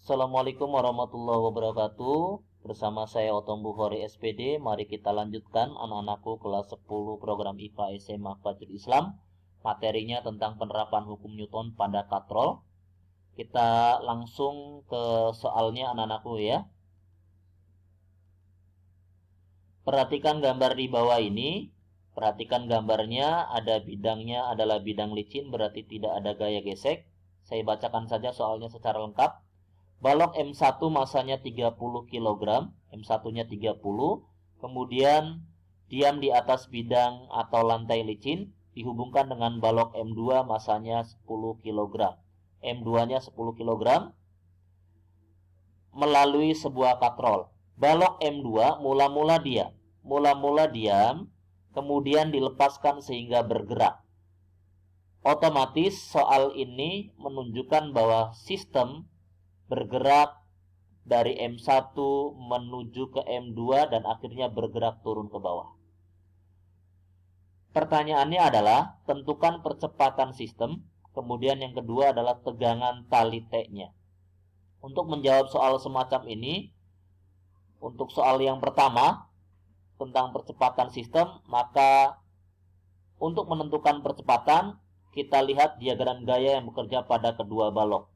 Assalamualaikum warahmatullahi wabarakatuh. Bersama saya Otom Bukhari SPD. Mari kita lanjutkan anak-anakku kelas 10 program IPA SMA Fajrul Islam. Materinya tentang penerapan hukum Newton pada katrol. Kita langsung ke soalnya anak-anakku ya. Perhatikan gambar di bawah ini. Perhatikan gambarnya, ada bidangnya adalah bidang licin, berarti tidak ada gaya gesek. Saya bacakan saja soalnya secara lengkap. Balok M1 masanya 30 kg, M1-nya 30, kemudian diam di atas bidang atau lantai licin, dihubungkan dengan balok M2 masanya 10 kg. M2-nya 10 kg melalui sebuah katrol. Balok M2 mula-mula diam, kemudian dilepaskan sehingga bergerak. Otomatis soal ini menunjukkan bahwa sistem bergerak dari M1 menuju ke M2 dan akhirnya bergerak turun ke bawah. Pertanyaannya adalah tentukan percepatan sistem, kemudian yang kedua adalah tegangan tali T-nya. Untuk menjawab soal semacam ini, untuk soal yang pertama tentang percepatan sistem, maka untuk menentukan percepatan kita lihat diagram gaya yang bekerja pada kedua balok.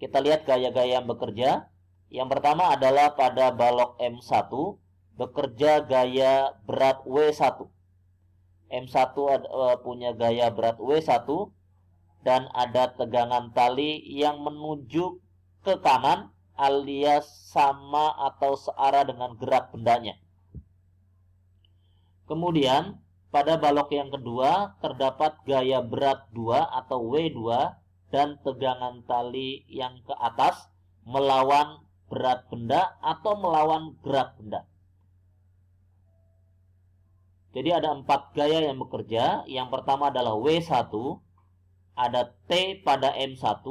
Kita lihat gaya-gaya yang bekerja. Yang pertama adalah pada balok M1 bekerja gaya berat W1. M1 punya gaya berat W1 dan ada tegangan tali yang menuju ke kanan alias sama atau searah dengan gerak bendanya. Kemudian pada balok yang kedua terdapat gaya berat 2 atau W2 dan tegangan tali yang ke atas melawan berat benda atau melawan gerak benda. Jadi ada 4 gaya yang bekerja. Yang pertama adalah W1, ada T pada M1,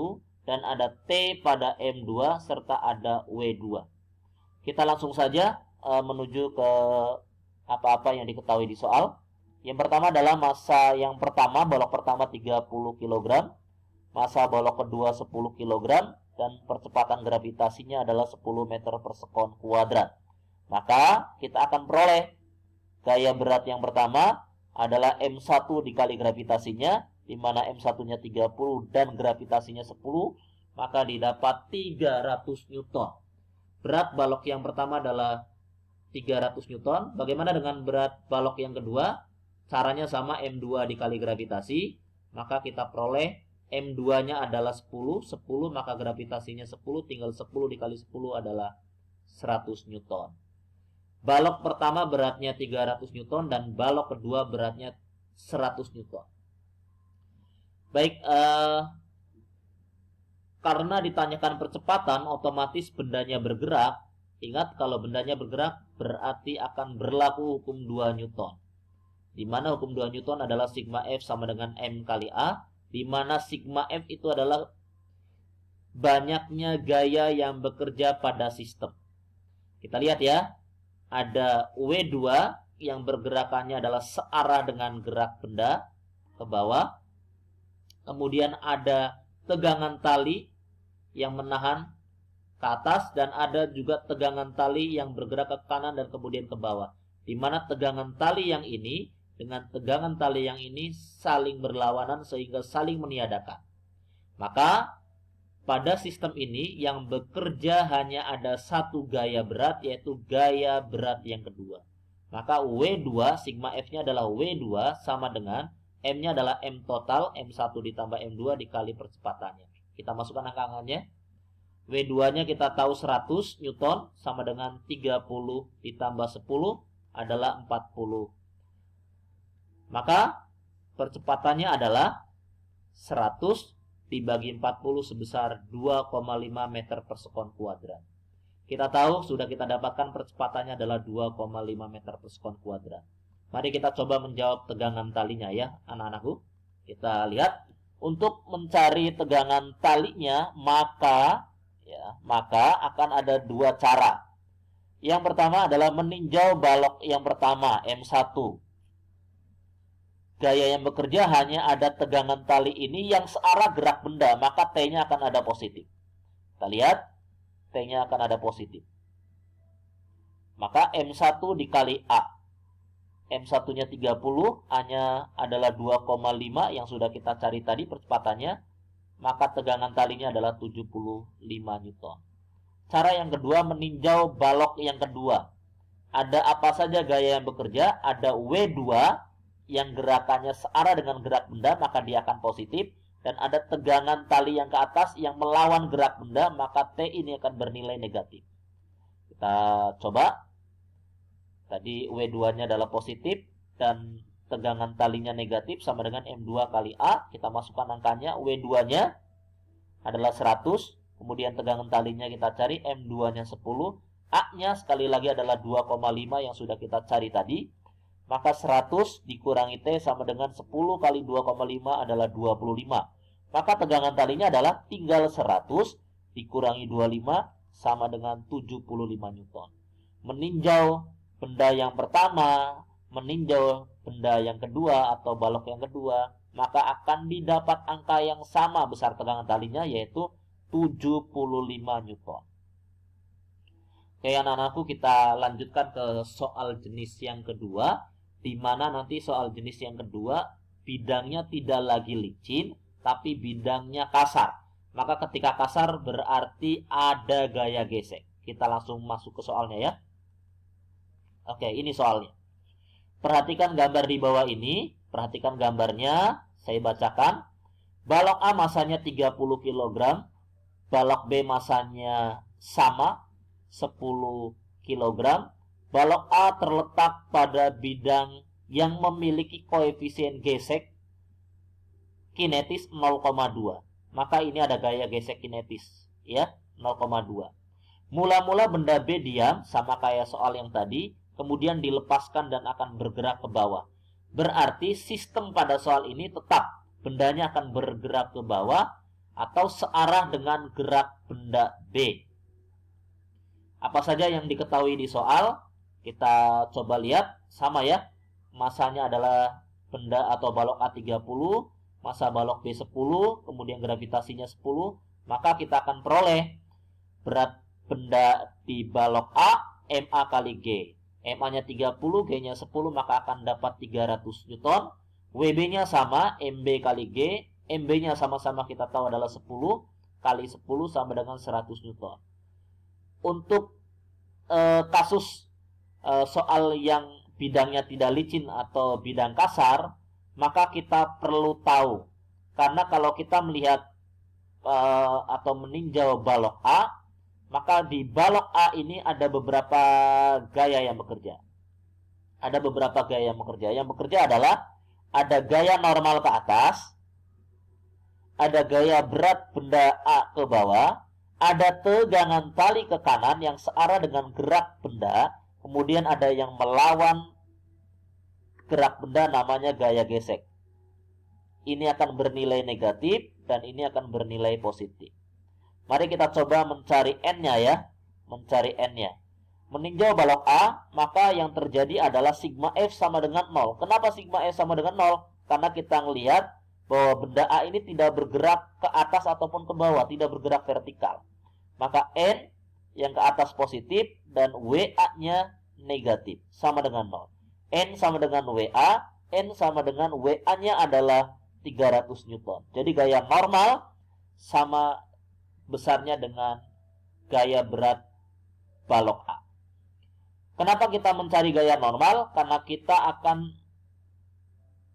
dan ada T pada M2, serta ada W2. Kita langsung saja menuju ke apa-apa yang diketahui di soal. Yang pertama adalah massa yang pertama, balok pertama 30 kg. Massa balok kedua 10 kg dan percepatan gravitasinya adalah 10 meter per sekon kuadrat. Maka kita akan peroleh gaya berat yang pertama adalah M1 dikali gravitasinya, di mana M1-nya 30 dan gravitasinya 10, maka didapat 300 Newton. Berat balok yang pertama adalah 300 Newton. Bagaimana dengan berat balok yang kedua? Caranya sama, M2 dikali gravitasi, maka kita peroleh M2-nya adalah 10, maka gravitasinya 10, tinggal 10 dikali 10 adalah 100 Newton. Balok pertama beratnya 300 Newton dan balok kedua beratnya 100 Newton. Baik, karena ditanyakan percepatan, otomatis bendanya bergerak. Ingat, kalau bendanya bergerak berarti akan berlaku hukum 2 Newton. Di mana hukum 2 Newton adalah sigma F sama dengan M kali A, di mana sigma F itu adalah banyaknya gaya yang bekerja pada sistem. Kita lihat ya, ada W2 yang bergerakannya adalah searah dengan gerak benda ke bawah. Kemudian ada tegangan tali yang menahan ke atas dan ada juga tegangan tali yang bergerak ke kanan dan kemudian ke bawah. Di mana tegangan tali yang ini dengan tegangan tali yang ini saling berlawanan sehingga saling meniadakan. Maka pada sistem ini yang bekerja hanya ada satu gaya berat, yaitu gaya berat yang kedua. Maka W2, sigma F-nya adalah W2 sama dengan M-nya adalah M total, M1 ditambah M2 dikali percepatannya. Kita masukkan angka-angkanya. W2-nya kita tahu 100 Newton sama dengan 30 ditambah 10 adalah 40. Maka percepatannya adalah 100 dibagi 40 sebesar 2,5 meter per sekon kuadrat. Kita tahu, sudah kita dapatkan percepatannya adalah 2,5 meter per sekon kuadrat. Mari kita coba menjawab tegangan talinya ya anak-anakku. Kita lihat, untuk mencari tegangan talinya maka akan ada 2 cara. Yang pertama adalah meninjau balok yang pertama, M1. Gaya yang bekerja hanya ada tegangan tali ini yang searah gerak benda, maka T-nya akan ada positif. Kita lihat, T-nya akan ada positif. Maka M1 dikali A. M1-nya 30, A-nya adalah 2,5 yang sudah kita cari tadi percepatannya. Maka tegangan talinya adalah 75 Newton. Cara yang kedua, meninjau balok yang kedua. Ada apa saja gaya yang bekerja? Ada W2 yang gerakannya searah dengan gerak benda, maka dia akan positif. Dan ada tegangan tali yang ke atas yang melawan gerak benda, maka T ini akan bernilai negatif. Kita coba. Tadi W2-nya adalah positif dan tegangan talinya negatif sama dengan M2 kali A. Kita masukkan angkanya. W2-nya adalah 100. Kemudian tegangan talinya kita cari. M2-nya 10. A-nya sekali lagi adalah 2,5 yang sudah kita cari tadi. Maka 100 dikurangi T sama dengan 10 kali 2,5 adalah 25. Maka tegangan talinya adalah tinggal 100 dikurangi 25 sama dengan 75 Newton. Meninjau benda yang pertama, meninjau benda yang kedua atau balok yang kedua, maka akan didapat angka yang sama besar tegangan talinya, yaitu 75 Newton. Oke, anak-anakku, kita lanjutkan ke soal jenis yang kedua, di mana nanti soal jenis yang kedua bidangnya tidak lagi licin, tapi bidangnya kasar. Maka ketika kasar berarti ada gaya gesek. Kita langsung masuk ke soalnya ya. Oke, ini soalnya. Perhatikan gambar di bawah ini. Perhatikan gambarnya. Saya bacakan. Balok A masanya 30 kg. Balok B masanya sama, 10 kg. Balok A terletak pada bidang yang memiliki koefisien gesek kinetis 0,2. Maka ini ada gaya gesek kinetis. Ya, 0,2. Mula-mula benda B diam, sama kayak soal yang tadi. Kemudian dilepaskan dan akan bergerak ke bawah. Berarti sistem pada soal ini tetap bendanya akan bergerak ke bawah atau searah dengan gerak benda B. Apa saja yang diketahui di soal? Kita coba lihat, sama ya. Masanya adalah benda atau balok A 30, massa balok B 10, kemudian gravitasinya 10. Maka kita akan peroleh berat benda di balok A, MA kali G. MA-nya 30, G-nya 10, maka akan dapat 300 Newton. WB-nya sama, MB kali G. MB-nya sama-sama kita tahu adalah 10 kali 10 sama dengan 100 Newton. Untuk kasus soal yang bidangnya tidak licin atau bidang kasar, maka kita perlu tahu. Karena kalau kita melihat atau meninjau balok A, maka di balok A ini ada beberapa gaya yang bekerja. Ada beberapa gaya yang bekerja. Yang bekerja adalah ada gaya normal ke atas, ada gaya berat benda A ke bawah, ada tegangan tali ke kanan yang searah dengan gerak benda, kemudian ada yang melawan gerak benda namanya gaya gesek. Ini akan bernilai negatif dan ini akan bernilai positif. Mari kita coba mencari N-nya ya. Mencari N-nya. Meninjau balok A, maka yang terjadi adalah sigma F sama dengan 0. Kenapa sigma F sama dengan 0? Karena kita melihat bahwa benda A ini tidak bergerak ke atas ataupun ke bawah, tidak bergerak vertikal. Maka N yang ke atas positif dan WA-nya negatif, sama dengan 0. N sama dengan WA, N sama dengan WA-nya adalah 300 Newton. Jadi gaya normal sama besarnya dengan gaya berat balok A. Kenapa kita mencari gaya normal? Karena kita akan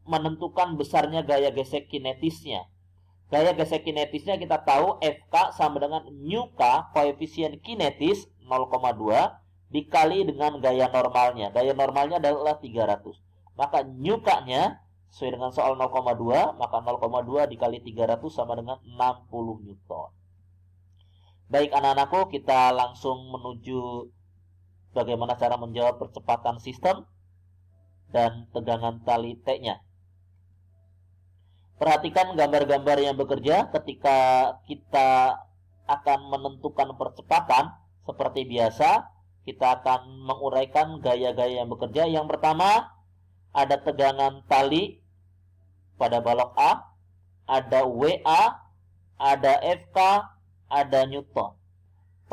menentukan besarnya gaya gesek kinetisnya. Gaya gesek kinetisnya kita tahu FK sama dengan nu K, koefisien kinetis 0,2 dikali dengan gaya normalnya. Gaya normalnya adalah 300. Maka nu K-nya sesuai dengan soal 0,2, maka 0,2 dikali 300 sama dengan 60 Newton. Baik anak-anakku, kita langsung menuju bagaimana cara menjawab percepatan sistem dan tegangan tali T-nya. Perhatikan gambar-gambar yang bekerja ketika kita akan menentukan percepatan. Seperti biasa, kita akan menguraikan gaya-gaya yang bekerja. Yang pertama, ada tegangan tali pada balok A, ada WA, ada FK, ada Newton.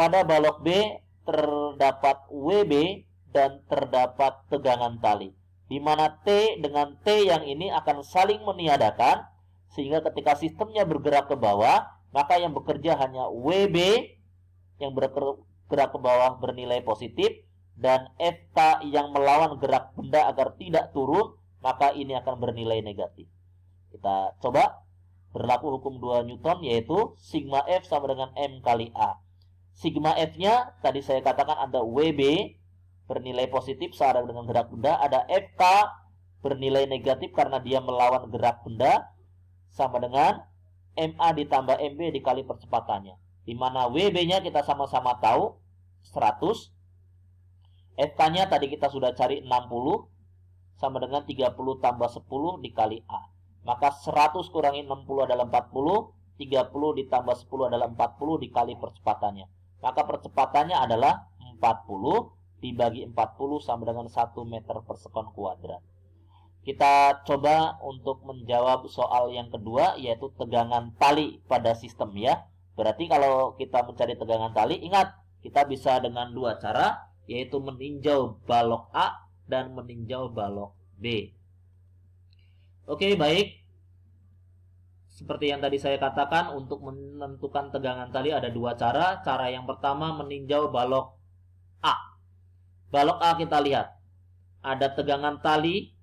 pada balok B terdapat WB dan terdapat tegangan tali, di mana T dengan T yang ini akan saling meniadakan, sehingga ketika sistemnya bergerak ke bawah, maka yang bekerja hanya WB yang bergerak ke bawah bernilai positif, dan FK yang melawan gerak benda agar tidak turun, maka ini akan bernilai negatif. Kita coba. Berlaku hukum 2 Newton, yaitu sigma F sama dengan M kali A. Sigma F-nya tadi saya katakan ada WB bernilai positif searah dengan gerak benda, ada FK bernilai negatif karena dia melawan gerak benda, sama dengan MA ditambah MB dikali percepatannya. Di mana WB-nya kita sama-sama tahu 100, FK-nya tadi kita sudah cari 60, sama dengan 30 tambah 10 dikali A. Maka 100 kurangi 60 adalah 40, 30 ditambah 10 adalah 40 dikali percepatannya. Maka percepatannya adalah 40 dibagi 40 sama dengan 1 meter per sekon kuadrat. Kita coba untuk menjawab soal yang kedua, yaitu tegangan tali pada sistem ya. Berarti kalau kita mencari tegangan tali, ingat kita bisa dengan dua cara, yaitu meninjau balok A dan meninjau balok B. Oke, baik. Seperti yang tadi saya katakan, untuk menentukan tegangan tali ada dua cara. Cara yang pertama meninjau balok A. Balok A kita lihat. Ada tegangan tali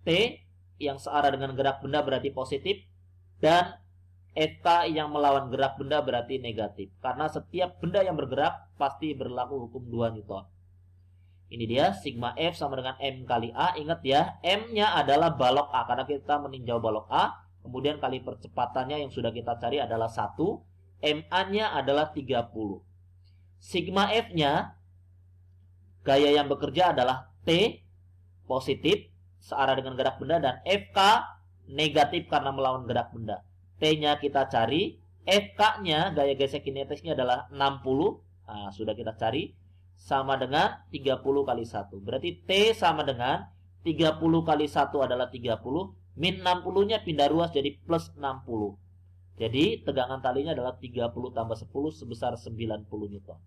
T yang searah dengan gerak benda berarti positif, dan FK yang melawan gerak benda berarti negatif. Karena setiap benda yang bergerak pasti berlaku hukum 2 Newton. Ini dia sigma F sama dengan M kali A. Ingat ya, M-nya adalah balok A karena kita meninjau balok A. Kemudian kali percepatannya yang sudah kita cari adalah 1. MA-nya adalah 30. Sigma F-nya, gaya yang bekerja adalah T, positif, searah dengan gerak benda, dan FK, negatif karena melawan gerak benda. T-nya kita cari, FK-nya, gaya gesek kinetisnya adalah 60. Nah, sudah kita cari. Sama dengan 30 kali 1. Berarti T sama dengan 30 kali 1 adalah 30. Min 60-nya pindah ruas jadi plus 60. Jadi tegangan talinya adalah 30 tambah 10 sebesar 90 Newton.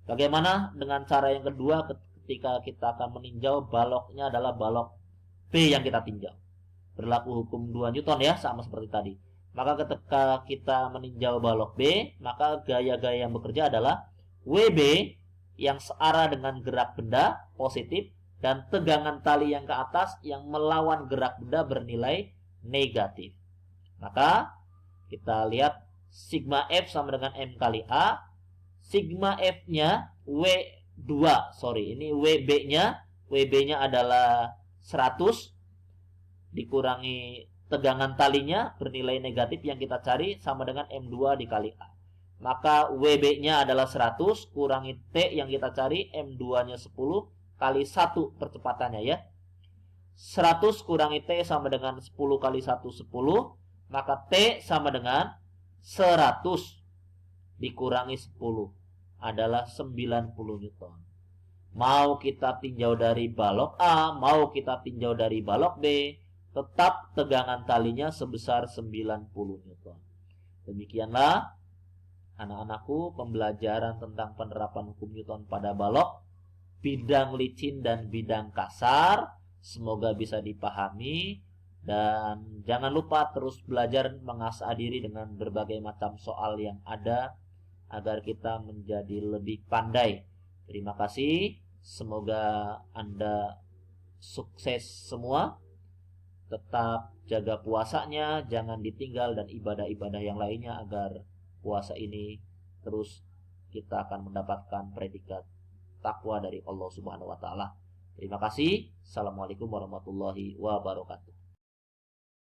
Bagaimana dengan cara yang kedua ketika kita akan meninjau baloknya adalah balok B yang kita tinjau? Berlaku hukum 2 Newton ya, sama seperti tadi. Maka ketika kita meninjau balok B, maka gaya-gaya yang bekerja adalah WB yang searah dengan gerak benda positif, dan tegangan tali yang ke atas yang melawan gerak benda bernilai negatif. Maka kita lihat sigma F sama dengan M kali A. Sigma F-nya ini WB-nya adalah 100 dikurangi tegangan talinya bernilai negatif yang kita cari sama dengan M2 dikali A. Maka WB-nya adalah 100 kurangi T yang kita cari, M2-nya 10 kali 1 percepatannya ya. 100 kurangi T sama dengan 10 kali 1, 10. Maka T sama dengan 100 dikurangi 10 adalah 90 Newton. Mau kita tinjau dari balok A, mau kita tinjau dari balok B, tetap tegangan talinya sebesar 90 Newton. Demikianlah anak-anakku, pembelajaran tentang penerapan hukum Newton pada balok, bidang licin dan bidang kasar. Semoga bisa dipahami, dan jangan lupa terus belajar mengasah diri dengan berbagai macam soal yang ada agar kita menjadi lebih pandai. Terima kasih. Semoga Anda sukses semua. Tetap jaga puasanya, jangan ditinggal, dan ibadah-ibadah yang lainnya agar puasa ini terus kita akan mendapatkan predikat takwa dari Allah Subhanahu wa taala. Terima kasih. Assalamualaikum warahmatullahi wabarakatuh.